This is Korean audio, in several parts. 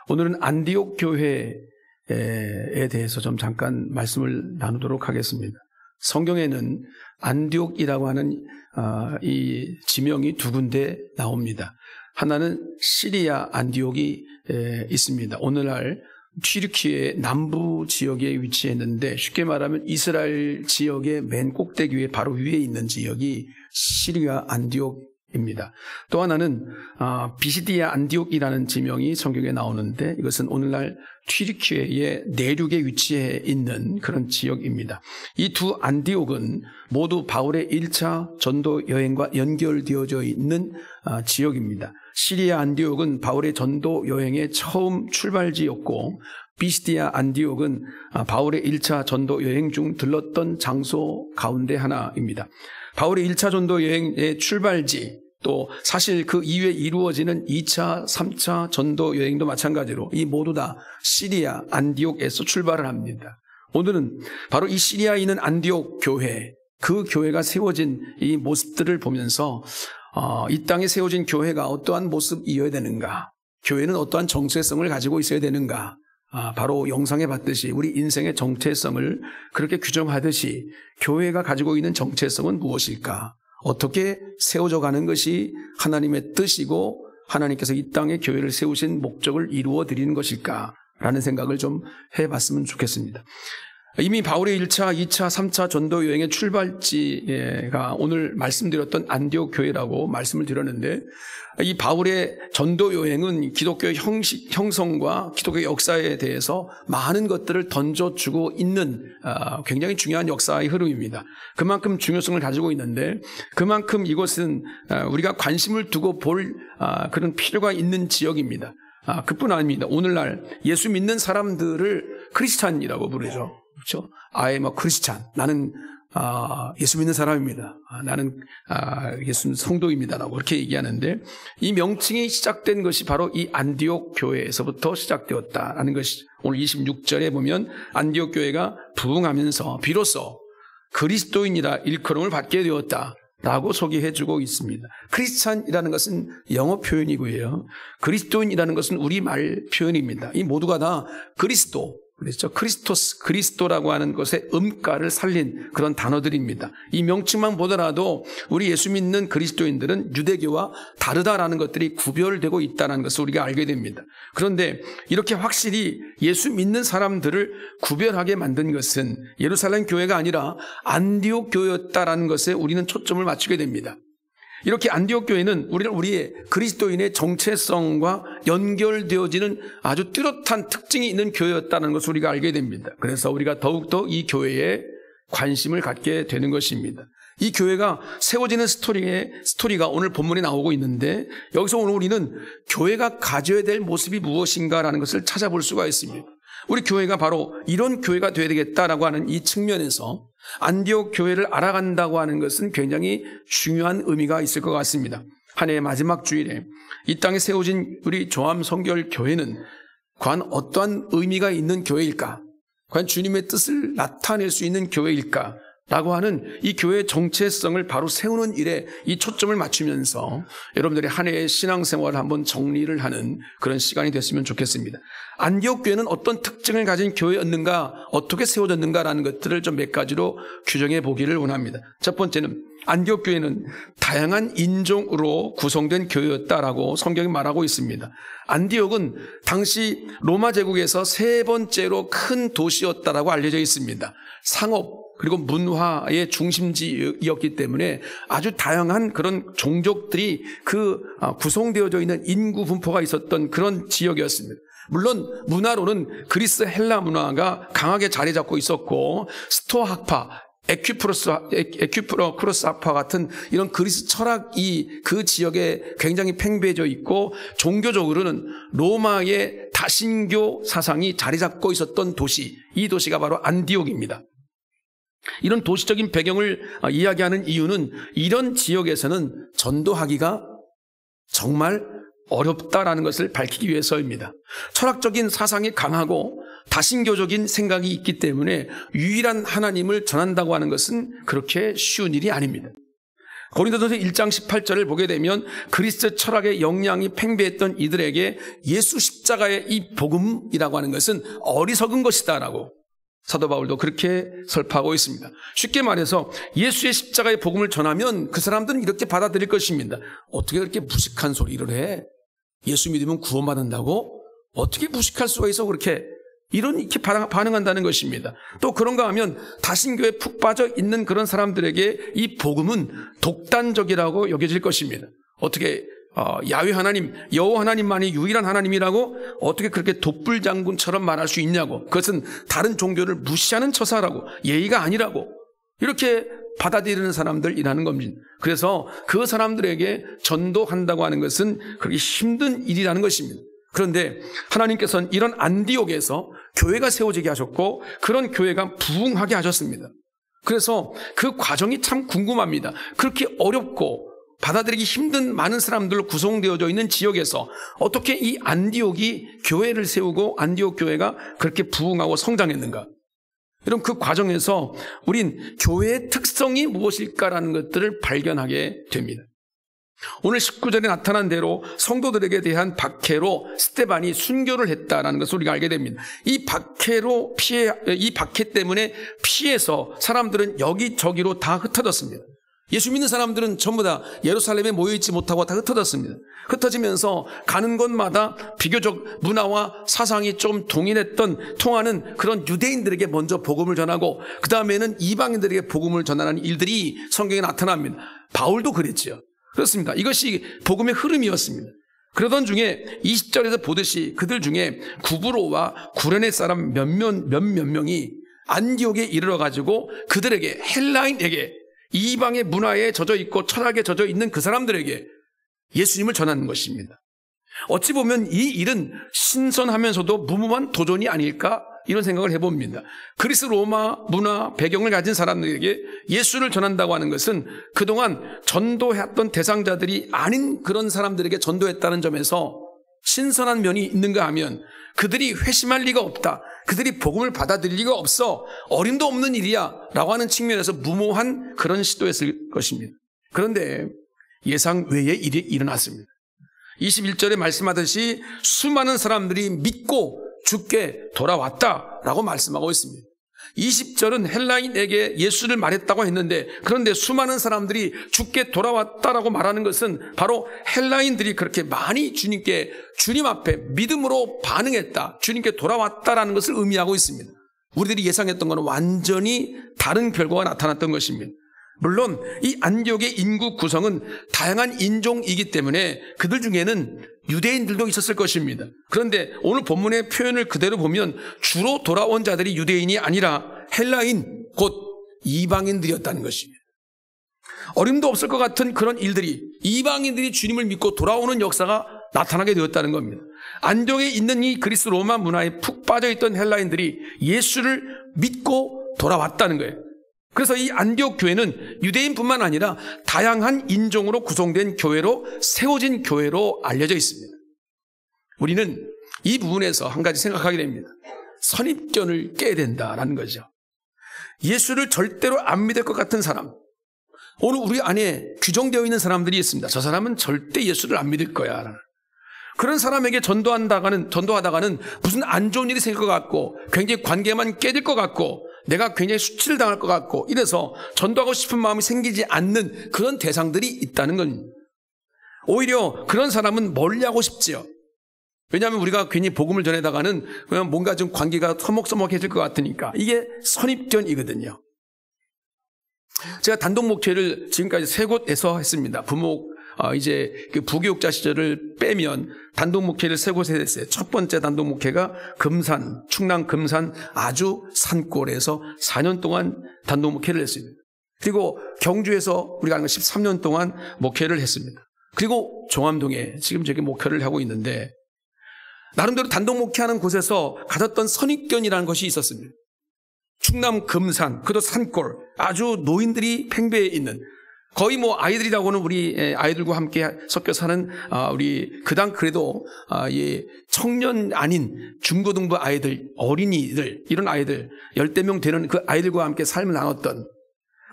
오늘은 안디옥 교회에 대해서 좀 잠깐 말씀을 나누도록 하겠습니다. 성경에는 안디옥이라고 하는 이 지명이 두 군데 나옵니다. 하나는 시리아 안디옥이 있습니다. 오늘날 튀르키예 남부 지역에 위치했는데, 쉽게 말하면 이스라엘 지역의 맨 꼭대기 위에 바로 위에 있는 지역이 시리아 안디옥입니다. 또 하나는 비시디아 안디옥이라는 지명이 성경에 나오는데, 이것은 오늘날 튀르키예의 내륙에 위치해 있는 그런 지역입니다. 이 두 안디옥은 모두 바울의 1차 전도 여행과 연결되어져 있는 지역입니다. 시리아 안디옥은 바울의 전도 여행의 처음 출발지였고, 비시디아 안디옥은 바울의 1차 전도 여행 중 들렀던 장소 가운데 하나입니다. 바울의 1차 전도 여행의 출발지, 또 사실 그 이후에 이루어지는 2차, 3차 전도 여행도 마찬가지로 이 모두 다 시리아 안디옥에서 출발을 합니다. 오늘은 바로 이 시리아에 있는 안디옥 교회, 그 교회가 세워진 이 모습들을 보면서 이 땅에 세워진 교회가 어떠한 모습이어야 되는가, 교회는 어떠한 정체성을 가지고 있어야 되는가, 바로 영상에 봤듯이 우리 인생의 정체성을 그렇게 규정하듯이 교회가 가지고 있는 정체성은 무엇일까, 어떻게 세워져 가는 것이 하나님의 뜻이고 하나님께서 이 땅에 교회를 세우신 목적을 이루어 드리는 것일까라는 생각을 좀 해봤으면 좋겠습니다. 이미 바울의 1차, 2차, 3차 전도 여행의 출발지가 오늘 말씀드렸던 안디옥 교회라고 말씀을 드렸는데, 이 바울의 전도 여행은 기독교의 형성과 기독교의 역사에 대해서 많은 것들을 던져주고 있는 굉장히 중요한 역사의 흐름입니다. 그만큼 중요성을 가지고 있는데, 그만큼 이곳은 우리가 관심을 두고 볼 그런 필요가 있는 지역입니다. 그뿐 아닙니다. 오늘날 예수 믿는 사람들을 크리스찬이라고 부르죠. 그렇죠? I am a Christian. 나는 예수 믿는 사람입니다. 나는 예수 성도입니다라고 그렇게 얘기하는데, 이 명칭이 시작된 것이 바로 이 안디옥 교회에서부터 시작되었다라는 것이 오늘 26절에 보면 안디옥 교회가 부흥하면서 비로소 그리스도인이라 일컬음을 받게 되었다라고 소개해주고 있습니다. 크리스찬이라는 것은 영어 표현이고요, 그리스도인이라는 것은 우리말 표현입니다. 이 모두가 다 그리스도, 그렇죠? 크리스토스, 그리스도라고 하는 것의 음가를 살린 그런 단어들입니다. 이 명칭만 보더라도 우리 예수 믿는 그리스도인들은 유대교와 다르다라는 것들이 구별되고 있다는 것을 우리가 알게 됩니다. 그런데 이렇게 확실히 예수 믿는 사람들을 구별하게 만든 것은 예루살렘 교회가 아니라 안디옥 교회였다라는 것에 우리는 초점을 맞추게 됩니다. 이렇게 안디옥 교회는 우리의 그리스도인의 정체성과 연결되어지는 아주 뚜렷한 특징이 있는 교회였다는 것을 우리가 알게 됩니다. 그래서 우리가 더욱더 이 교회에 관심을 갖게 되는 것입니다. 이 교회가 세워지는 스토리가 오늘 본문에 나오고 있는데, 여기서 오늘 우리는 교회가 가져야 될 모습이 무엇인가라는 것을 찾아볼 수가 있습니다. 우리 교회가 바로 이런 교회가 되어야 되겠다라고 하는 이 측면에서 안디옥 교회를 알아간다고 하는 것은 굉장히 중요한 의미가 있을 것 같습니다. 한 해의 마지막 주일에 이 땅에 세워진 우리 조암 성결 교회는 과연 어떠한 의미가 있는 교회일까? 과연 주님의 뜻을 나타낼 수 있는 교회일까? 라고 하는 이 교회의 정체성을 바로 세우는 일에 이 초점을 맞추면서 여러분들의 한 해의 신앙생활을 한번 정리를 하는 그런 시간이 됐으면 좋겠습니다. 안디옥 교회는 어떤 특징을 가진 교회였는가, 어떻게 세워졌는가라는 것들을 좀 몇 가지로 규정해 보기를 원합니다. 첫 번째는 안디옥 교회는 다양한 인종으로 구성된 교회였다라고 성경이 말하고 있습니다. 안디옥은 당시 로마 제국에서 세 번째로 큰 도시였다라고 알려져 있습니다. 상업 그리고 문화의 중심지였기 때문에 아주 다양한 그런 종족들이 구성되어져 있는 인구 분포가 있었던 그런 지역이었습니다. 물론 문화로는 그리스 헬라 문화가 강하게 자리 잡고 있었고, 스토아 학파, 에퀴프로크로스 학파 같은 이런 그리스 철학이 그 지역에 굉장히 팽배해져 있고, 종교적으로는 로마의 다신교 사상이 자리 잡고 있었던 도시, 이 도시가 바로 안디옥입니다. 이런 도시적인 배경을 이야기하는 이유는 이런 지역에서는 전도하기가 정말 어렵다라는 것을 밝히기 위해서입니다. 철학적인 사상이 강하고 다신교적인 생각이 있기 때문에 유일한 하나님을 전한다고 하는 것은 그렇게 쉬운 일이 아닙니다. 고린도전서 1장 18절을 보게 되면 그리스도 철학의 영향이 팽배했던 이들에게 예수 십자가의 이 복음이라고 하는 것은 어리석은 것이다라고 사도 바울도 그렇게 설파하고 있습니다. 쉽게 말해서 예수의 십자가의 복음을 전하면 그 사람들은 이렇게 받아들일 것입니다. 어떻게 그렇게 무식한 소리를 해? 예수 믿으면 구원받는다고? 어떻게 무식할 수가 있어? 이렇게 반응한다는 것입니다. 또 그런가 하면 다신교에 푹 빠져 있는 그런 사람들에게 이 복음은 독단적이라고 여겨질 것입니다. 어떻게 야훼 하나님, 여호와 하나님만이 유일한 하나님이라고 어떻게 그렇게 독불장군처럼 말할 수 있냐고, 그것은 다른 종교를 무시하는 처사라고, 예의가 아니라고 이렇게 받아들이는 사람들이라는 겁니다. 그래서 그 사람들에게 전도한다고 하는 것은 그렇게 힘든 일이라는 것입니다. 그런데 하나님께서는 이런 안디옥에서 교회가 세워지게 하셨고 그런 교회가 부흥하게 하셨습니다. 그래서 그 과정이 참 궁금합니다. 그렇게 어렵고 받아들이기 힘든 많은 사람들로 구성되어져 있는 지역에서 어떻게 이 안디옥이 교회를 세우고 안디옥 교회가 그렇게 부흥하고 성장했는가? 여러분, 그 과정에서 우린 교회의 특성이 무엇일까라는 것들을 발견하게 됩니다. 오늘 19절에 나타난 대로 성도들에게 대한 박해로 스데반이 순교를 했다라는 것을 우리가 알게 됩니다. 이 박해 때문에 피해서 사람들은 여기저기로 다 흩어졌습니다. 예수 믿는 사람들은 전부 다 예루살렘에 모여있지 못하고 다 흩어졌습니다. 흩어지면서 가는 곳마다 비교적 문화와 사상이 좀 통하는 그런 유대인들에게 먼저 복음을 전하고 그 다음에는 이방인들에게 복음을 전하는 일들이 성경에 나타납니다. 바울도 그랬죠. 그렇습니다. 이것이 복음의 흐름이었습니다. 그러던 중에 20절에서 보듯이 그들 중에 구브로와 구레네 사람 몇몇 명이 안디옥에 이르러가지고 그들에게, 헬라인에게, 이방의 문화에 젖어 있고 철학에 젖어 있는 그 사람들에게 예수님을 전하는 것입니다. 어찌 보면 이 일은 신선하면서도 무모한 도전이 아닐까, 이런 생각을 해봅니다. 그리스 로마 문화 배경을 가진 사람들에게 예수를 전한다고 하는 것은 그동안 전도했던 대상자들이 아닌 그런 사람들에게 전도했다는 점에서 신선한 면이 있는가 하면 그들이 회심할 리가 없다, 그들이 복음을 받아들일 리가 없어, 어림도 없는 일이야 라고 하는 측면에서 무모한 그런 시도였을 것입니다. 그런데 예상 외의 일이 일어났습니다. 21절에 말씀하듯이 수많은 사람들이 믿고 주께 돌아왔다라고 말씀하고 있습니다. 20절은 헬라인에게 예수를 말했다고 했는데, 그런데 수많은 사람들이 주께 돌아왔다라고 말하는 것은 바로 헬라인들이 그렇게 많이 주님 앞에 믿음으로 반응했다, 주님께 돌아왔다라는 것을 의미하고 있습니다. 우리들이 예상했던 것은 완전히 다른 결과가 나타났던 것입니다. 물론 이 안디옥의 인구 구성은 다양한 인종이기 때문에 그들 중에는 유대인들도 있었을 것입니다. 그런데 오늘 본문의 표현을 그대로 보면 주로 돌아온 자들이 유대인이 아니라 헬라인, 곧 이방인들이었다는 것입니다. 어림도 없을 것 같은 그런 일들이, 이방인들이 주님을 믿고 돌아오는 역사가 나타나게 되었다는 겁니다. 안디옥에 있는 이 그리스 로마 문화에 푹 빠져있던 헬라인들이 예수를 믿고 돌아왔다는 거예요. 그래서 이 안디옥 교회는 유대인뿐만 아니라 다양한 인종으로 구성된 교회로, 세워진 교회로 알려져 있습니다. 우리는 이 부분에서 한 가지 생각하게 됩니다. 선입견을 깨야 된다라는 거죠. 예수를 절대로 안 믿을 것 같은 사람, 오늘 우리 안에 규정되어 있는 사람들이 있습니다. 저 사람은 절대 예수를 안 믿을 거야. 그런 사람에게 전도하다가는 무슨 안 좋은 일이 생길 것 같고, 굉장히 관계만 깨질 것 같고, 내가 굉장히 수치를 당할 것 같고, 이래서 전도하고 싶은 마음이 생기지 않는 그런 대상들이 있다는 겁니다. 오히려 그런 사람은 멀리하고 싶지요. 왜냐하면 우리가 괜히 복음을 전해다가는 그냥 뭔가 좀 관계가 서먹서먹해질 것 같으니까. 이게 선입견이거든요. 제가 단독 목회를 지금까지 3곳에서 했습니다. 이제 그 부교육자 시절을 빼면 단독 목회를 3곳에 했어요. 첫 번째 단독 목회가 충남 금산 아주 산골에서 4년 동안 단독 목회를 했습니다. 그리고 경주에서 우리가 아는 13년 동안 목회를 했습니다. 그리고 종암동에 지금 저기 목회를 하고 있는데, 나름대로 단독 목회하는 곳에서 가졌던 선입견이라는 것이 있었습니다. 충남 금산, 그도 산골, 아주 노인들이 팽배해 있는, 거의 아이들이라고는 우리 아이들과 함께 섞여 사는 우리 그래도 청년 아닌 중고등부 아이들, 어린이들, 이런 아이들 10대 명 되는 그 아이들과 함께 삶을 나눴던,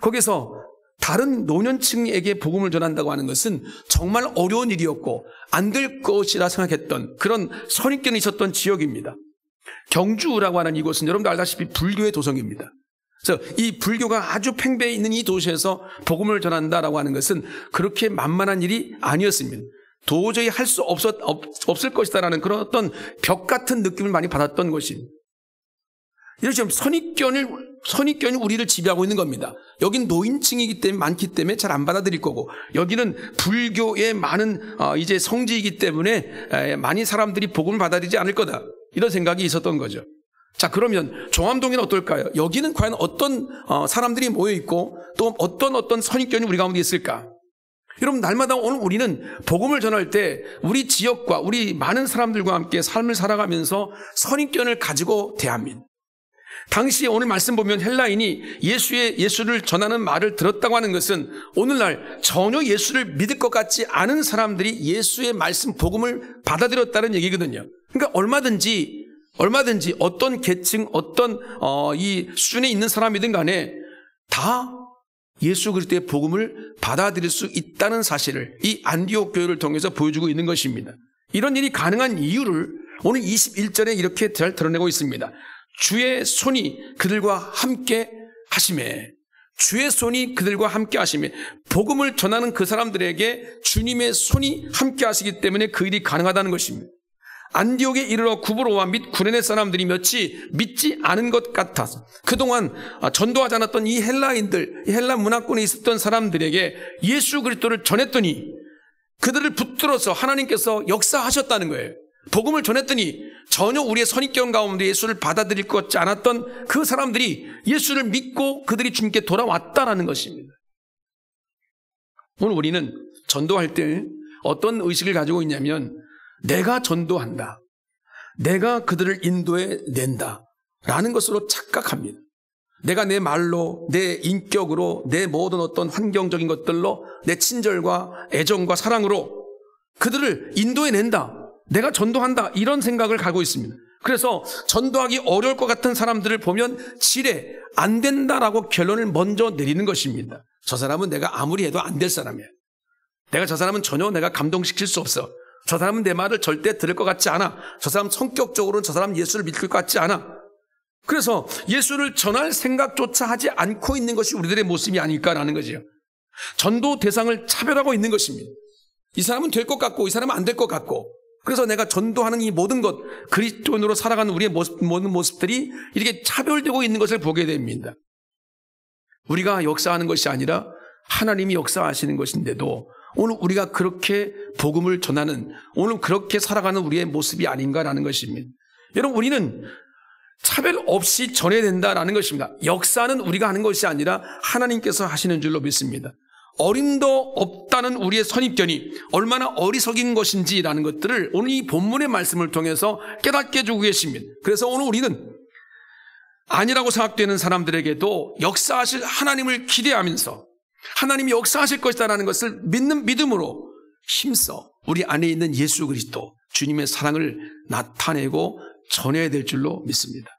거기서 다른 노년층에게 복음을 전한다고 하는 것은 정말 어려운 일이었고 안 될 것이라 생각했던 그런 선입견이 있었던 지역입니다. 경주라고 하는 이곳은 여러분도 알다시피 불교의 도성입니다. 그래서 이 불교가 아주 팽배해 있는 이 도시에서 복음을 전한다라고 하는 것은 그렇게 만만한 일이 아니었습니다. 도저히 할 수 없을 것이다라는 그런 어떤 벽 같은 느낌을 많이 받았던 것입니다. 이런 선입견이 우리를 지배하고 있는 겁니다. 여긴 노인층이기 때문에 많기 때문에 잘 안 받아들일 거고, 여기는 불교의 많은 이제 성지이기 때문에 많이 사람들이 복음을 받아들이지 않을 거다. 이런 생각이 있었던 거죠. 자, 그러면 종암동에는 어떨까요? 여기는 과연 어떤 사람들이 모여 있고 또 어떤 선입견이 우리 가운데 있을까? 여러분, 날마다 오늘 우리는 복음을 전할 때 우리 지역과 우리 많은 사람들과 함께 삶을 살아가면서 선입견을 가지고 대합니다. 당시에 오늘 말씀 보면 헬라인이 예수를 전하는 말을 들었다고 하는 것은 오늘날 전혀 예수를 믿을 것 같지 않은 사람들이 예수의 말씀 복음을 받아들였다는 얘기거든요. 그러니까 얼마든지 어떤 계층, 어떤 이 수준에 있는 사람이든 간에 다 예수 그리스도의 복음을 받아들일 수 있다는 사실을 이 안디옥 교회를 통해서 보여주고 있는 것입니다. 이런 일이 가능한 이유를 오늘 21절에 이렇게 잘 드러내고 있습니다. 주의 손이 그들과 함께 하심에, 주의 손이 그들과 함께 하심에, 복음을 전하는 그 사람들에게 주님의 손이 함께 하시기 때문에 그 일이 가능하다는 것입니다. 안디옥에 이르러 구브로와 및 구레네 사람들이 몇이 믿지 않은 것 같아서 그동안 전도하지 않았던 이 헬라인들, 이 헬라 문화권에 있었던 사람들에게 예수 그리스도를 전했더니 그들을 붙들어서 하나님께서 역사하셨다는 거예요. 복음을 전했더니 전혀 우리의 선입견 가운데 예수를 받아들일 것 같지 않았던 그 사람들이 예수를 믿고 그들이 주님께 돌아왔다라는 것입니다. 오늘 우리는 전도할 때 어떤 의식을 가지고 있냐면 내가 전도한다, 내가 그들을 인도해 낸다 라는 것으로 착각합니다. 내가 내 말로, 내 인격으로, 내 모든 어떤 환경적인 것들로, 내 친절과 애정과 사랑으로 그들을 인도해 낸다, 내가 전도한다, 이런 생각을 가지고 있습니다. 그래서 전도하기 어려울 것 같은 사람들을 보면 지레 안 된다라고 결론을 먼저 내리는 것입니다. 저 사람은 내가 아무리 해도 안 될 사람이야. 저 사람은 전혀 내가 감동시킬 수 없어. 저 사람은 내 말을 절대 들을 것 같지 않아. 저 사람 성격적으로는 저 사람 예수를 믿을 것 같지 않아. 그래서 예수를 전할 생각조차 하지 않고 있는 것이 우리들의 모습이 아닐까라는 거죠. 전도 대상을 차별하고 있는 것입니다. 이 사람은 될 것 같고 이 사람은 안 될 것 같고, 그래서 내가 전도하는 이 모든 것, 그리스도인으로 살아가는 우리의 모든 모습들이 이렇게 차별되고 있는 것을 보게 됩니다. 우리가 역사하는 것이 아니라 하나님이 역사하시는 것인데도 오늘 우리가 그렇게 복음을 전하는, 오늘 그렇게 살아가는 우리의 모습이 아닌가라는 것입니다. 여러분, 우리는 차별 없이 전해야 된다라는 것입니다. 역사는 우리가 하는 것이 아니라 하나님께서 하시는 줄로 믿습니다. 어림도 없다는 우리의 선입견이 얼마나 어리석인 것인지라는 것들을 오늘 이 본문의 말씀을 통해서 깨닫게 해주고 계십니다. 그래서 오늘 우리는 아니라고 생각되는 사람들에게도 역사하실 하나님을 기대하면서 하나님이 역사하실 것이다라는 것을 믿는 믿음으로 힘써 우리 안에 있는 예수 그리스도 주님의 사랑을 나타내고 전해야 될 줄로 믿습니다.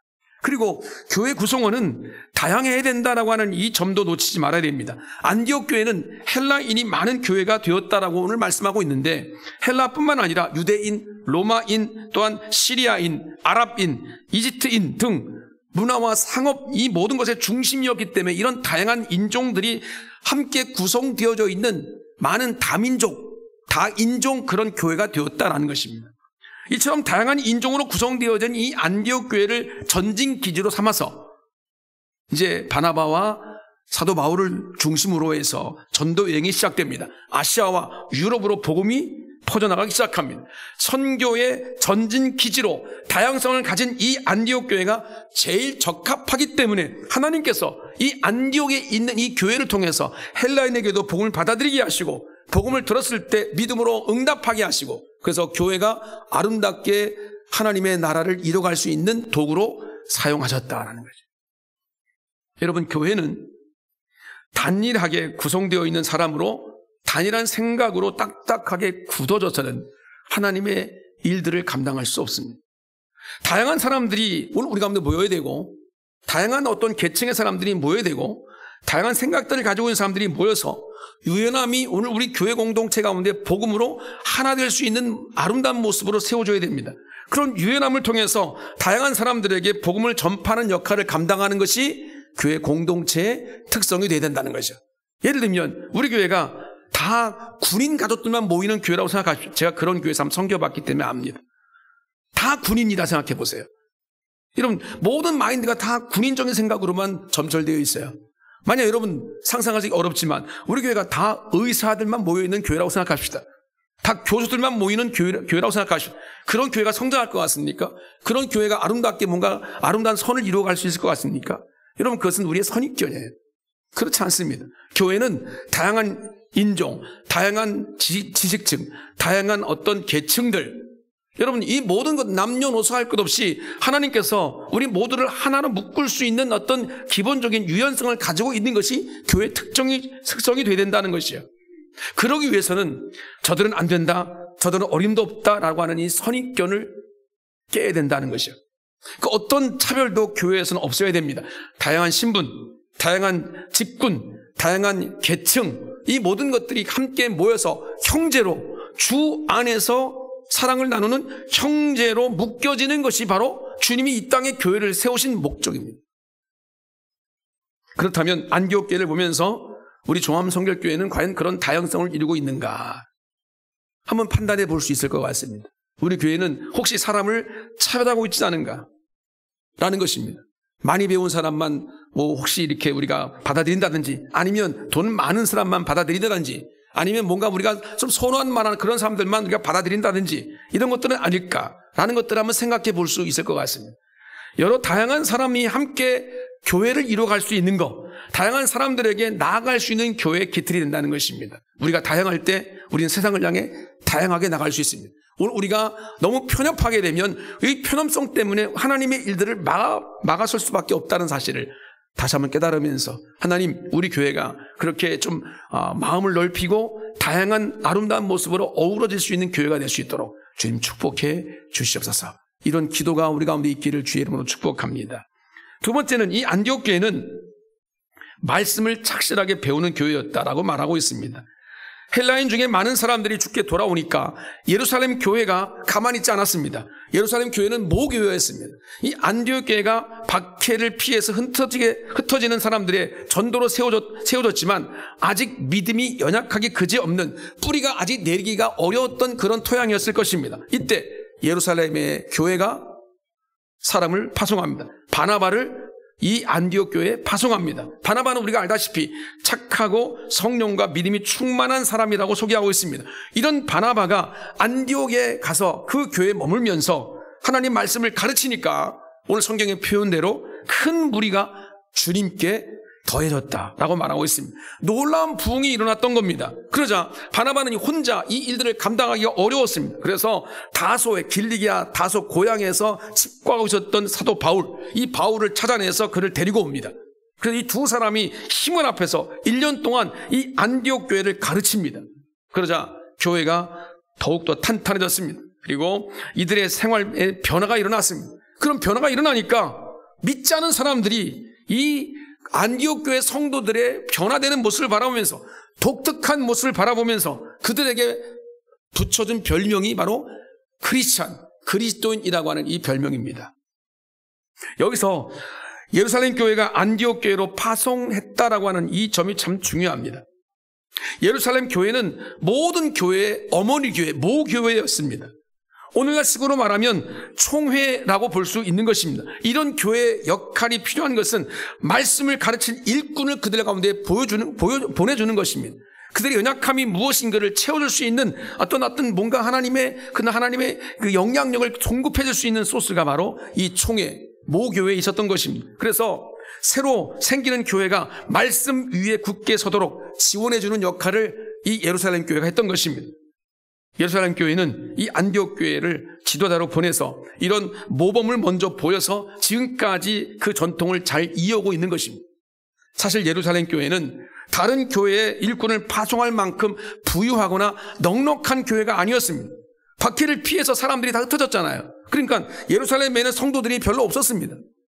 그리고 교회 구성원은 다양해야 된다라고 하는 이 점도 놓치지 말아야 됩니다. 안디옥 교회는 헬라인이 많은 교회가 되었다라고 오늘 말씀하고 있는데, 헬라뿐만 아니라 유대인, 로마인, 또한 시리아인, 아랍인, 이집트인 등 문화와 상업, 이 모든 것의 중심이었기 때문에 이런 다양한 인종들이 함께 구성되어져 있는 많은 다인종 그런 교회가 되었다라는 것입니다. 이처럼 다양한 인종으로 구성되어진 이 안디옥 교회를 전진 기지로 삼아서 이제 바나바와 사도 바울을 중심으로 해서 전도 여행이 시작됩니다. 아시아와 유럽으로 복음이 퍼져나가기 시작합니다. 선교의 전진 기지로 다양성을 가진 이 안디옥 교회가 제일 적합하기 때문에 하나님께서 이 안디옥에 있는 이 교회를 통해서 헬라인에게도 복음을 받아들이게 하시고, 복음을 들었을 때 믿음으로 응답하게 하시고, 그래서 교회가 아름답게 하나님의 나라를 이뤄갈 수 있는 도구로 사용하셨다라는 거죠. 여러분, 교회는 단일하게 구성되어 있는 사람으로, 단일한 생각으로 딱딱하게 굳어져서는 하나님의 일들을 감당할 수 없습니다. 다양한 사람들이 오늘 우리 가운데 모여야 되고, 다양한 어떤 계층의 사람들이 모여야 되고, 다양한 생각들을 가지고 있는 사람들이 모여서 유연함이 오늘 우리 교회 공동체 가운데 복음으로 하나 될 수 있는 아름다운 모습으로 세워줘야 됩니다. 그런 유연함을 통해서 다양한 사람들에게 복음을 전파하는 역할을 감당하는 것이 교회 공동체의 특성이 되어야 된다는 거죠. 예를 들면 우리 교회가 다 군인 가족들만 모이는 교회라고 생각하십시오. 제가 그런 교회에서 한번 섬겨봤기 때문에 압니다. 다 군인이다 생각해 보세요. 여러분, 모든 마인드가 다 군인적인 생각으로만 점철되어 있어요. 만약 여러분 상상하기 어렵지만 우리 교회가 다 의사들만 모여있는 교회라고 생각합시다. 다 교수들만 모이는 교회라고 생각하십시오. 그런 교회가 성장할 것 같습니까? 그런 교회가 아름답게 뭔가 아름다운 선을 이루어갈 수 있을 것 같습니까? 여러분, 그것은 우리의 선입견이에요. 그렇지 않습니다. 교회는 다양한 인종, 다양한 지식층, 다양한 어떤 계층들, 여러분 이 모든 것 남녀노소 할 것 없이 하나님께서 우리 모두를 하나로 묶을 수 있는 어떤 기본적인 유연성을 가지고 있는 것이 교회의 특성이 되어야 된다는 것이죠. 그러기 위해서는 저들은 안 된다, 저들은 어림도 없다라고 하는 이 선입견을 깨야 된다는 것이죠. 그 어떤 차별도 교회에서는 없어야 됩니다. 다양한 신분, 다양한 직군, 다양한 계층, 이 모든 것들이 함께 모여서 형제로 주 안에서 사랑을 나누는 형제로 묶여지는 것이 바로 주님이 이 땅에 교회를 세우신 목적입니다. 그렇다면 안디옥 교회를 보면서 우리 종암성결교회는 과연 그런 다양성을 이루고 있는가 한번 판단해 볼 수 있을 것 같습니다. 우리 교회는 혹시 사람을 차별하고 있지 않은가 라는 것입니다. 많이 배운 사람만 혹시 이렇게 우리가 받아들인다든지, 아니면 돈 많은 사람만 받아들인다든지, 아니면 뭔가 우리가 좀 선호할 만한 그런 사람들만 우리가 받아들인다든지, 이런 것들은 아닐까라는 것들을 한번 생각해 볼 수 있을 것 같습니다. 여러 다양한 사람이 함께 교회를 이루어갈 수 있는 것, 다양한 사람들에게 나아갈 수 있는 교회의 기틀이 된다는 것입니다. 우리가 다양할 때 우리는 세상을 향해 다양하게 나갈 수 있습니다. 오늘 우리가 너무 편협하게 되면 이 편협성 때문에 하나님의 일들을 막아설 수밖에 없다는 사실을 다시 한번 깨달으면서, 하나님, 우리 교회가 그렇게 좀 마음을 넓히고 다양한 아름다운 모습으로 어우러질 수 있는 교회가 될 수 있도록 주님 축복해 주시옵소서. 이런 기도가 우리 가운데 있기를 주의 이름으로 축복합니다. 두 번째는 이 안디옥 교회는 말씀을 착실하게 배우는 교회였다라고 말하고 있습니다. 헬라인 중에 많은 사람들이 죽게 돌아오니까 예루살렘 교회가 가만히 있지 않았습니다. 예루살렘 교회는 모교회였습니다. 이 안디옥 교회가 박해를 피해서 흩어지는 사람들의 전도로 세워졌지만 아직 믿음이 연약하기 그지없는, 뿌리가 아직 내리기가 어려웠던 그런 토양이었을 것입니다. 이때 예루살렘의 교회가 사람을 파송합니다. 바나바를 이 안디옥 교회에 파송합니다. 바나바는 우리가 알다시피 착하고 성령과 믿음이 충만한 사람이라고 소개하고 있습니다. 이런 바나바가 안디옥에 가서 그 교회에 머물면서 하나님 말씀을 가르치니까 오늘 성경의 표현대로 큰 무리가 주님께 더해졌다라고 말하고 있습니다. 놀라운 부흥이 일어났던 겁니다. 그러자 바나바는 혼자 이 일들을 감당하기가 어려웠습니다. 그래서 다소의 길리기아 다소 고향에서 칩과하고 있었던 사도 바울, 이 바울을 찾아내서 그를 데리고 옵니다. 그래서 이 두 사람이 힘을 합해서 1년 동안 이 안디옥 교회를 가르칩니다. 그러자 교회가 더욱더 탄탄해졌습니다. 그리고 이들의 생활에 변화가 일어났습니다. 그런 변화가 일어나니까 믿지 않은 사람들이 이 안디옥 교회 성도들의 변화되는 모습을 바라보면서, 독특한 모습을 바라보면서 그들에게 붙여준 별명이 바로 크리스찬, 그리스도인이라고 하는 이 별명입니다. 여기서 예루살렘 교회가 안디옥 교회로 파송했다라고 하는 이 점이 참 중요합니다. 예루살렘 교회는 모든 교회의 어머니 교회, 모교회였습니다. 오늘날식으로 말하면 총회라고 볼 수 있는 것입니다. 이런 교회의 역할이 필요한 것은 말씀을 가르친 일꾼을 그들 가운데 보내주는 것입니다. 그들의 연약함이 무엇인가를 채워줄 수 있는 어떤 뭔가 하나님의 그 영향력을 공급해 줄 수 있는 소스가 바로 이 총회, 모교회에 있었던 것입니다. 그래서 새로 생기는 교회가 말씀 위에 굳게 서도록 지원해 주는 역할을 이 예루살렘 교회가 했던 것입니다. 예루살렘 교회는 이 안디옥 교회를 지도자로 보내서 이런 모범을 먼저 보여서 지금까지 그 전통을 잘 이어오고 있는 것입니다. 사실 예루살렘 교회는 다른 교회의 일꾼을 파송할 만큼 부유하거나 넉넉한 교회가 아니었습니다. 박해를 피해서 사람들이 다 흩어졌잖아요. 그러니까 예루살렘에는 성도들이 별로 없었습니다.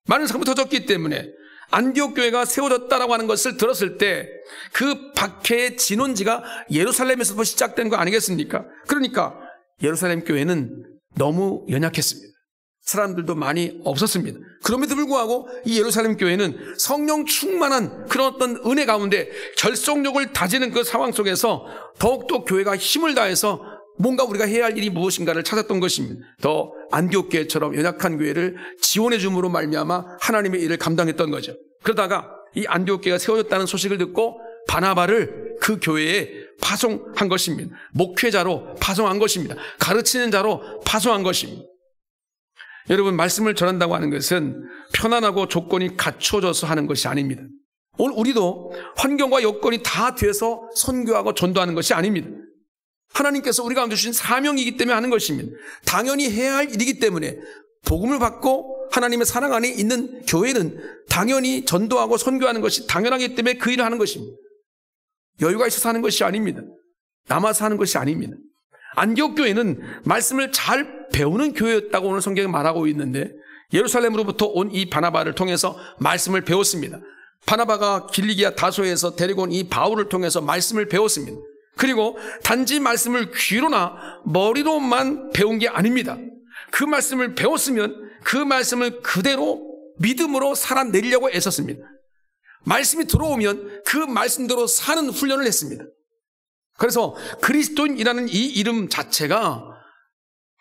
많은 사람이 흩어졌기 때문에 안디옥 교회가 세워졌다라고 하는 것을 들었을 때 그 박해의 진원지가 예루살렘에서부터 시작된 거 아니겠습니까? 그러니까 예루살렘 교회는 너무 연약했습니다. 사람들도 많이 없었습니다. 그럼에도 불구하고 이 예루살렘 교회는 성령 충만한 그런 어떤 은혜 가운데 결속력을 다지는 그 상황 속에서 더욱더 교회가 힘을 다해서 뭔가 우리가 해야 할 일이 무엇인가를 찾았던 것입니다. 더 안디옥 교회처럼 연약한 교회를 지원해 줌으로 말미암아 하나님의 일을 감당했던 거죠. 그러다가 이 안디옥 교회가 세워졌다는 소식을 듣고 바나바를 그 교회에 파송한 것입니다. 목회자로 파송한 것입니다. 가르치는 자로 파송한 것입니다. 여러분, 말씀을 전한다고 하는 것은 편안하고 조건이 갖춰져서 하는 것이 아닙니다. 오늘 우리도 환경과 여건이 다 돼서 선교하고 전도하는 것이 아닙니다. 하나님께서 우리 가운데 주신 사명이기 때문에 하는 것입니다. 당연히 해야 할 일이기 때문에 복음을 받고 하나님의 사랑 안에 있는 교회는 당연히 전도하고 선교하는 것이 당연하기 때문에 그 일을 하는 것입니다. 여유가 있어서 하는 것이 아닙니다. 남아서 하는 것이 아닙니다. 안디옥 교회는 말씀을 잘 배우는 교회였다고 오늘 성경에 말하고 있는데 예루살렘으로부터 온 이 바나바를 통해서 말씀을 배웠습니다. 바나바가 길리기아 다소에서 데리고 온 이 바울을 통해서 말씀을 배웠습니다. 그리고 단지 말씀을 귀로나 머리로만 배운 게 아닙니다. 그 말씀을 배웠으면 그 말씀을 그대로 믿음으로 살아내려고 애썼습니다. 말씀이 들어오면 그 말씀대로 사는 훈련을 했습니다. 그래서 그리스도인이라는 이 이름 자체가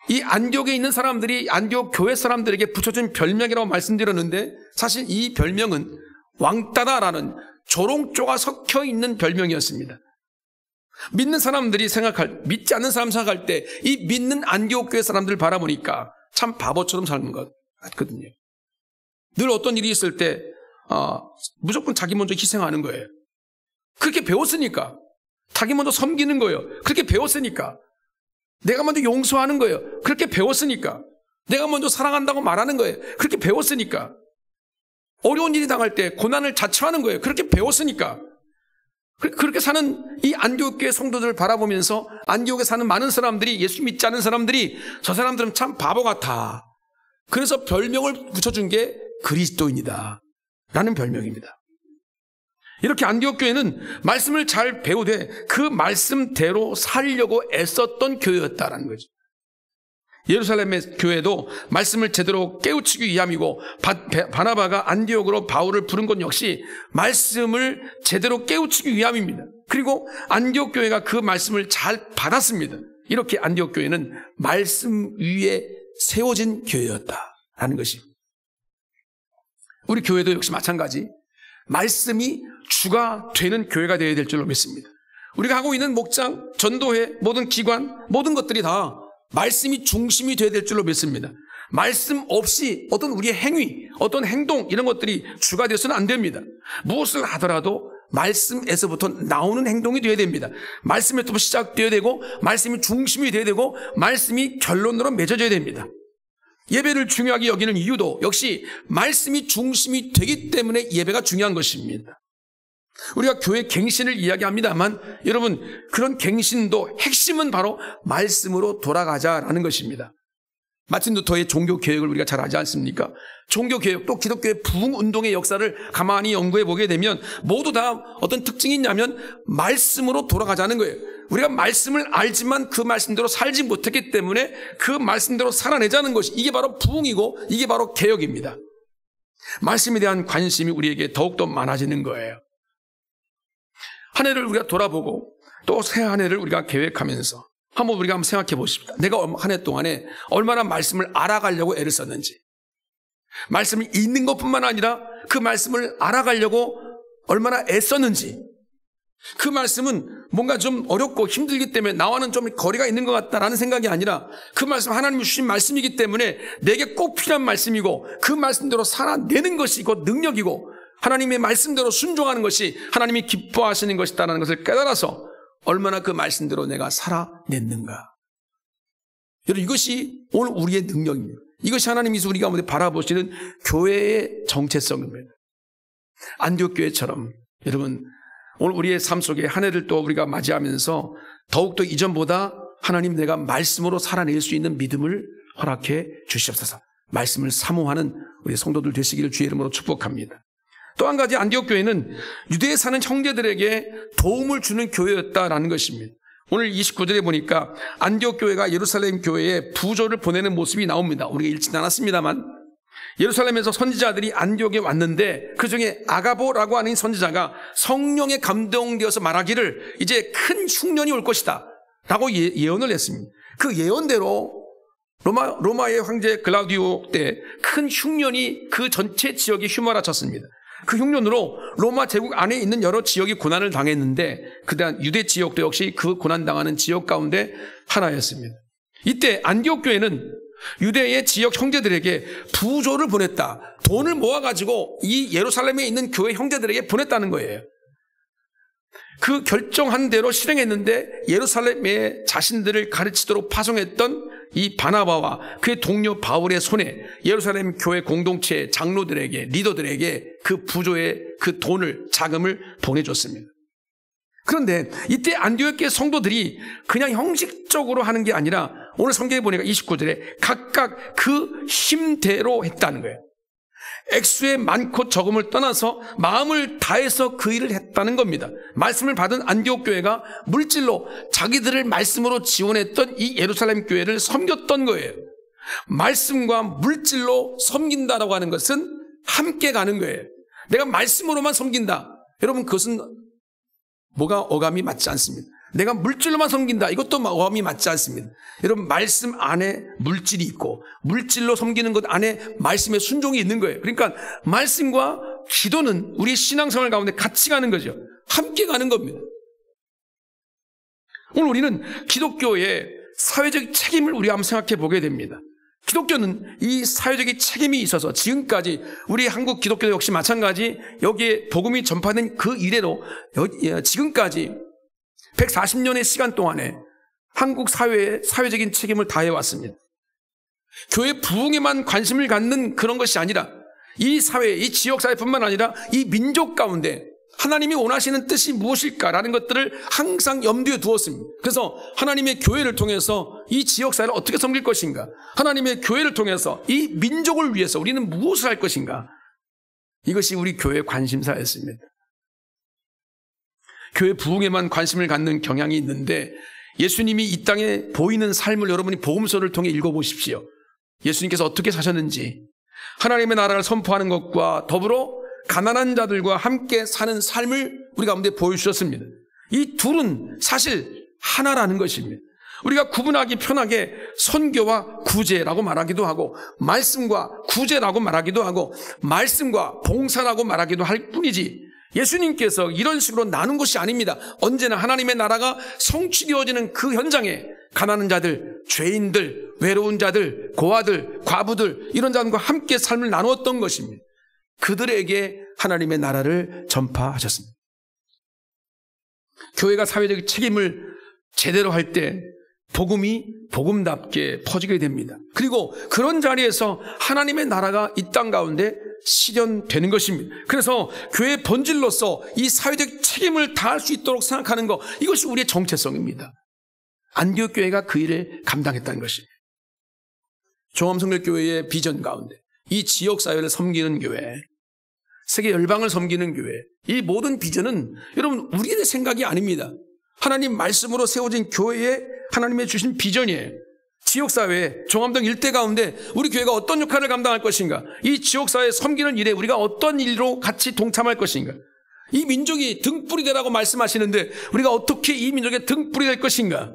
이 안디옥에 있는 사람들이 안디옥 교회 사람들에게 붙여준 별명이라고 말씀드렸는데 사실 이 별명은 왕따다라는 조롱조가 섞여 있는 별명이었습니다. 믿는 사람들이 믿지 않는 사람 생각할 때 이 믿는 안디옥 교회 사람들을 바라보니까 참 바보처럼 사는 것 같거든요. 늘 어떤 일이 있을 때 무조건 자기 먼저 희생하는 거예요. 그렇게 배웠으니까. 자기 먼저 섬기는 거예요. 그렇게 배웠으니까. 내가 먼저 용서하는 거예요. 그렇게 배웠으니까. 내가 먼저 사랑한다고 말하는 거예요. 그렇게 배웠으니까. 어려운 일이 당할 때 고난을 자처하는 거예요. 그렇게 배웠으니까. 그렇게 사는 이 안디옥 교회 성도들을 바라보면서 안디옥에 사는 많은 사람들이 예수 믿지 않는 사람들이 저 사람들은 참 바보 같아. 그래서 별명을 붙여준 게 그리스도인이다 라는 별명입니다. 이렇게 안디옥 교회는 말씀을 잘 배우되 그 말씀대로 살려고 애썼던 교회였다라는 거죠. 예루살렘의 교회도 말씀을 제대로 깨우치기 위함이고 바나바가 안디옥으로 바울을 부른 것 역시 말씀을 제대로 깨우치기 위함입니다. 그리고 안디옥 교회가 그 말씀을 잘 받았습니다. 이렇게 안디옥 교회는 말씀 위에 세워진 교회였다라는 것입니다. 우리 교회도 역시 마찬가지 말씀이 주가 되는 교회가 되어야 될 줄로 믿습니다. 우리가 하고 있는 목장, 전도회, 모든 기관, 모든 것들이 다 말씀이 중심이 되어야 될 줄로 믿습니다. 말씀 없이 어떤 우리의 행위, 어떤 행동 이런 것들이 주가 되어서는 안 됩니다. 무엇을 하더라도 말씀에서부터 나오는 행동이 되어야 됩니다. 말씀에서부터 시작되어야 되고 말씀이 중심이 되어야 되고 말씀이 결론으로 맺어져야 됩니다. 예배를 중요하게 여기는 이유도 역시 말씀이 중심이 되기 때문에 예배가 중요한 것입니다. 우리가 교회 갱신을 이야기합니다만 여러분 그런 갱신도 핵심은 바로 말씀으로 돌아가자라는 것입니다. 마틴 루터의 종교개혁을 우리가 잘 알지 않습니까? 종교개혁 또 기독교의 부흥운동의 역사를 가만히 연구해 보게 되면 모두 다 어떤 특징이 있냐면 말씀으로 돌아가자는 거예요. 우리가 말씀을 알지만 그 말씀대로 살지 못했기 때문에 그 말씀대로 살아내자는 것이 이게 바로 부흥이고 이게 바로 개혁입니다. 말씀에 대한 관심이 우리에게 더욱더 많아지는 거예요. 한 해를 우리가 돌아보고 또 새 한 해를 우리가 계획하면서 한번 우리가 한번 생각해 보십시다. 내가 한 해 동안에 얼마나 말씀을 알아가려고 애를 썼는지, 말씀을 읽는 것뿐만 아니라 그 말씀을 알아가려고 얼마나 애썼는지, 그 말씀은 뭔가 좀 어렵고 힘들기 때문에 나와는 좀 거리가 있는 것 같다라는 생각이 아니라 그 말씀 하나님이 주신 말씀이기 때문에 내게 꼭 필요한 말씀이고 그 말씀대로 살아내는 것이 곧 능력이고 하나님의 말씀대로 순종하는 것이 하나님이 기뻐하시는 것이다라는 것을 깨달아서 얼마나 그 말씀대로 내가 살아냈는가. 여러분 이것이 오늘 우리의 능력입니다. 이것이 하나님이 우리 가운데 바라보시는 교회의 정체성입니다. 안디옥 교회처럼 여러분 오늘 우리의 삶 속에 한 해를 또 우리가 맞이하면서 더욱더 이전보다 하나님 내가 말씀으로 살아낼 수 있는 믿음을 허락해 주시옵소서. 말씀을 사모하는 우리 성도들 되시기를 주의 이름으로 축복합니다. 또 한 가지 안디옥 교회는 유대에 사는 형제들에게 도움을 주는 교회였다라는 것입니다. 오늘 29절에 보니까 안디옥 교회가 예루살렘 교회에 부조를 보내는 모습이 나옵니다. 우리가 읽지는 않았습니다만 예루살렘에서 선지자들이 안디옥에 왔는데 그중에 아가보라고 하는 선지자가 성령에 감동되어서 말하기를 이제 큰 흉년이 올 것이다 라고 예언을 했습니다. 그 예언대로 로마의 황제 글라우디오 때 큰 흉년이 그 전체 지역에 휘몰아쳤습니다. 그 흉년으로 로마 제국 안에 있는 여러 지역이 고난을 당했는데 그다음 유대 지역도 역시 그 고난당하는 지역 가운데 하나였습니다. 이때 안디옥 교회는 유대의 지역 형제들에게 부조를 보냈다. 돈을 모아가지고 이 예루살렘에 있는 교회 형제들에게 보냈다는 거예요. 그 결정한 대로 실행했는데 예루살렘에 자신들을 가르치도록 파송했던 이 바나바와 그의 동료 바울의 손에 예루살렘 교회 공동체 장로들에게 리더들에게 그 부조의 그 돈을 자금을 보내줬습니다. 그런데 이때 안디옥 교회 성도들이 그냥 형식적으로 하는 게 아니라 오늘 성경에 보니까 29절에 각각 그 힘대로 했다는 거예요. 액수의 많고 적음을 떠나서 마음을 다해서 그 일을 했다는 겁니다. 말씀을 받은 안디옥 교회가 물질로 자기들을 말씀으로 지원했던 이 예루살렘 교회를 섬겼던 거예요. 말씀과 물질로 섬긴다라고 하는 것은 함께 가는 거예요. 내가 말씀으로만 섬긴다. 여러분 그것은 뭐가 어감이 맞지 않습니다. 내가 물질로만 섬긴다. 이것도 어감이 맞지 않습니다. 여러분 말씀 안에 물질이 있고 물질로 섬기는 것 안에 말씀의 순종이 있는 거예요. 그러니까 말씀과 기도는 우리 신앙생활 가운데 같이 가는 거죠. 함께 가는 겁니다. 오늘 우리는 기독교의 사회적 책임을 우리가 한번 생각해 보게 됩니다. 기독교는 이 사회적인 책임이 있어서 지금까지 우리 한국 기독교 역시 마찬가지 여기에 복음이 전파된 그 이래로 지금까지 140년의 시간 동안에 한국 사회의 사회적인 책임을 다해왔습니다. 교회 부흥에만 관심을 갖는 그런 것이 아니라 이 사회, 이 지역사회뿐만 아니라 이 민족 가운데 하나님이 원하시는 뜻이 무엇일까라는 것들을 항상 염두에 두었습니다. 그래서 하나님의 교회를 통해서 이 지역사회를 어떻게 섬길 것인가, 하나님의 교회를 통해서 이 민족을 위해서 우리는 무엇을 할 것인가, 이것이 우리 교회의 관심사였습니다. 교회 부흥에만 관심을 갖는 경향이 있는데 예수님이 이 땅에 보이는 삶을 여러분이 복음서를 통해 읽어보십시오. 예수님께서 어떻게 사셨는지, 하나님의 나라를 선포하는 것과 더불어 가난한 자들과 함께 사는 삶을 우리 가운데 보여주셨습니다. 이 둘은 사실 하나라는 것입니다. 우리가 구분하기 편하게 선교와 구제라고 말하기도 하고 말씀과 구제라고 말하기도 하고 말씀과 봉사라고 말하기도 할 뿐이지 예수님께서 이런 식으로 나눈 것이 아닙니다. 언제나 하나님의 나라가 성취되어지는 그 현장에 가난한 자들, 죄인들, 외로운 자들, 고아들, 과부들 이런 자들과 함께 삶을 나누었던 것입니다. 그들에게 하나님의 나라를 전파하셨습니다. 교회가 사회적 책임을 제대로 할 때 복음이 복음답게 퍼지게 됩니다. 그리고 그런 자리에서 하나님의 나라가 이 땅 가운데 실현되는 것입니다. 그래서 교회의 본질로서 이 사회적 책임을 다할 수 있도록 생각하는 것, 이것이 우리의 정체성입니다. 안디옥 교회가 그 일을 감당했다는 것입니다. 종암성결교회의 비전 가운데 이 지역사회를 섬기는 교회, 세계 열방을 섬기는 교회, 이 모든 비전은 여러분 우리의 생각이 아닙니다. 하나님 말씀으로 세워진 교회에 하나님의 주신 비전이에요. 지역사회, 종암동 일대 가운데 우리 교회가 어떤 역할을 감당할 것인가, 이 지역사회 섬기는 일에 우리가 어떤 일로 같이 동참할 것인가, 이 민족이 등불이 되라고 말씀하시는데 우리가 어떻게 이 민족의 등불이 될 것인가,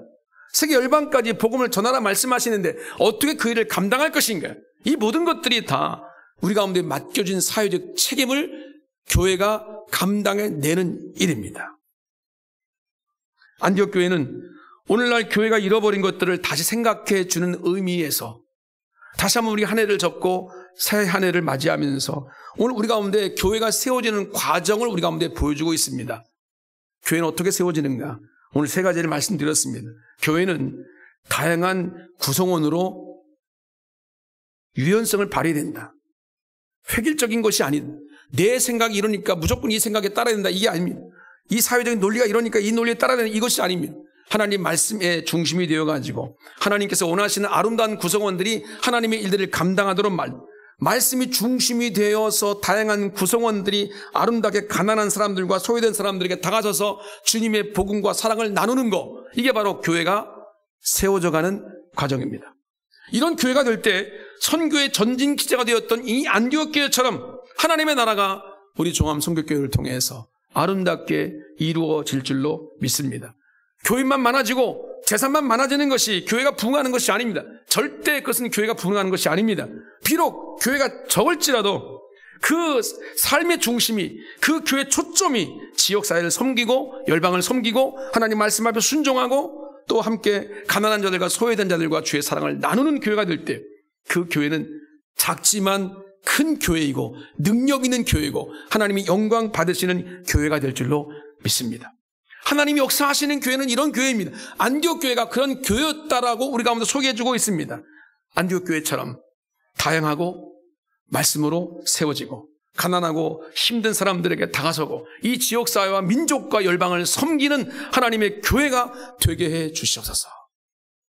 세계 열방까지 복음을 전하라 말씀하시는데 어떻게 그 일을 감당할 것인가, 이 모든 것들이 다 우리 가운데 맡겨진 사회적 책임을 교회가 감당해내는 일입니다. 안디옥 교회는 오늘날 교회가 잃어버린 것들을 다시 생각해 주는 의미에서 다시 한번 우리 한 해를 접고 새 한 해를 맞이하면서 오늘 우리 가운데 교회가 세워지는 과정을 우리 가운데 보여주고 있습니다. 교회는 어떻게 세워지는가? 오늘 세 가지를 말씀드렸습니다. 교회는 다양한 구성원으로 유연성을 발휘된다. 획일적인 것이 아닌 내 생각이 이러니까 무조건 이 생각에 따라야 된다, 이게 아닙니다. 이 사회적인 논리가 이러니까 이 논리에 따라야 된다, 이것이 아닙니다. 하나님 말씀의 중심이 되어가지고 하나님께서 원하시는 아름다운 구성원들이 하나님의 일들을 감당하도록 말씀이 중심이 되어서 다양한 구성원들이 아름답게 가난한 사람들과 소외된 사람들에게 다가서서 주님의 복음과 사랑을 나누는 것, 이게 바로 교회가 세워져가는 과정입니다. 이런 교회가 될 때 선교의 전진 기제가 되었던 이 안디옥 교회처럼 하나님의 나라가 우리 종암선교교회를 통해서 아름답게 이루어질 줄로 믿습니다. 교인만 많아지고 재산만 많아지는 것이 교회가 부흥하는 것이 아닙니다. 절대 그것은 교회가 부흥하는 것이 아닙니다. 비록 교회가 적을지라도 그 삶의 중심이, 그 교회 초점이 지역사회를 섬기고 열방을 섬기고 하나님 말씀 앞에 순종하고 또 함께 가난한 자들과 소외된 자들과 주의 사랑을 나누는 교회가 될 때 그 교회는 작지만 큰 교회이고 능력 있는 교회이고 하나님이 영광 받으시는 교회가 될 줄로 믿습니다. 하나님이 역사하시는 교회는 이런 교회입니다. 안디옥 교회가 그런 교회였다라고 우리 가운데 소개해주고 있습니다. 안디옥 교회처럼 다양하고 말씀으로 세워지고 가난하고 힘든 사람들에게 다가서고 이 지역사회와 민족과 열방을 섬기는 하나님의 교회가 되게 해 주시옵소서.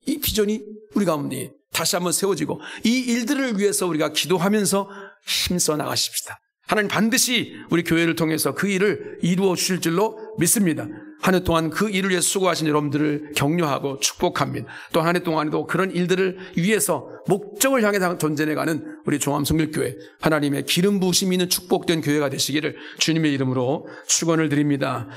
이 비전이 우리 가운데 다시 한번 세워지고 이 일들을 위해서 우리가 기도하면서 힘써 나가십시다. 하나님 반드시 우리 교회를 통해서 그 일을 이루어 주실 줄로 믿습니다. 한 해 동안 그 일을 위해서 수고하신 여러분들을 격려하고 축복합니다. 또 한 해 동안에도 그런 일들을 위해서 목적을 향해 전진해가는 우리 종암선교교회 하나님의 기름 부으심이 있는 축복된 교회가 되시기를 주님의 이름으로 축원을 드립니다.